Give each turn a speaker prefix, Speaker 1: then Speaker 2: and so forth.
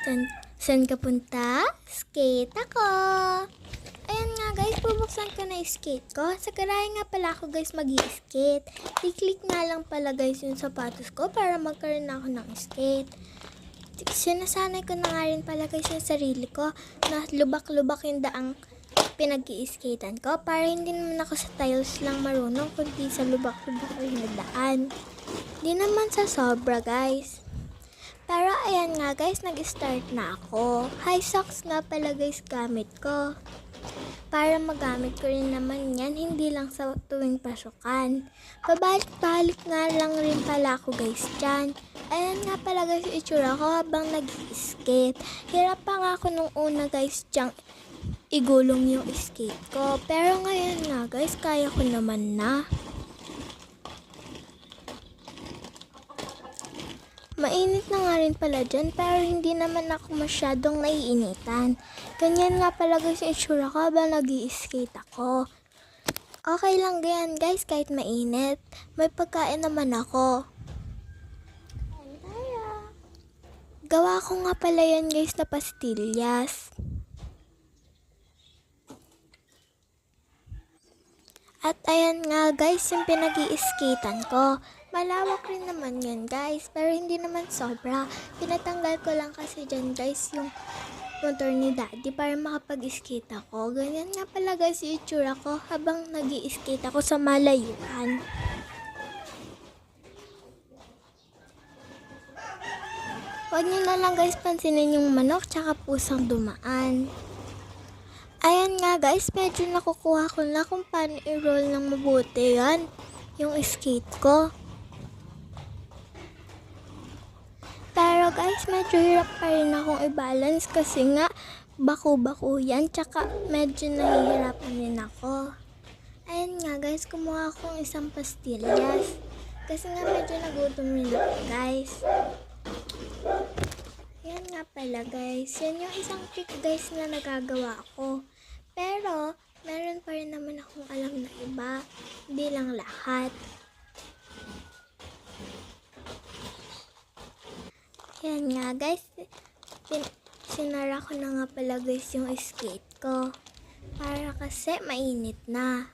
Speaker 1: Saan ka punta? Skate ako! Ayan nga guys, bubuksan ko na yung skate ko. Sa garahe nga pala ako guys mag-i-skate. I-click nga lang pala guys yung sapatos ko para magkaroon ako ng skate. Sinasanay ko na nga rin pala guys yung sarili ko na lubak-lubak yung daang pinag-i-skatean ko para hindi naman ako sa tiles lang marunong kundi sa lubak-lubak rin na daan. Di naman sa sobra guys. Pero ayan nga guys, nag-start na ako. High socks nga pala guys gamit ko. Para magamit ko rin naman yan, hindi lang sa tuwing pasukan. Pabalik-balik nga lang rin pala ako guys dyan. Ayan nga pala guys itsura ko habang nag-skate. Hirap pa nga ako nung una guys dyang igulong yung skate ko. Pero ngayon nga guys, kaya ko naman na. Mainit na nga rin pala dyan, pero hindi naman ako masyadong naiinitan. Ganyan nga pala guys yung itsura ko habang nag-i-skate ako. Okay lang ganyan guys kahit mainit. May pagkain naman ako. Gawa ko nga pala yan guys na pastillas. At ayan nga guys yung pinag-i-skatean ko. Malawak rin naman yan guys, pero hindi naman sobra. Pinatanggal ko lang kasi dyan guys yung motor ni daddy para makapag-skate ako. Ganyan nga pala guys yung itsura ko habang nag-i-skate ako sa malayuan. Huwag nyo na lang guys pansinin yung manok tsaka pusang dumaan. Ayan nga guys, medyo nakukuha ko na kung paano i-roll ng mabuti yan, yung skate ko. Pero guys, medyo hirap pa rin akong i-balance kasi nga bako-bako yan, tsaka medyo nahihirapan din ako. Ayan nga guys, kumuha akong isang pastillas kasi nga medyo nagutom rin ako guys. Ayan nga pala guys, yan yung isang trick guys na nagagawa ko. Pero meron pa rin naman akong alam na iba, hindi lang lahat. Yan nga guys, sinara ko na nga pala guys yung skate ko. Para kasi mainit na.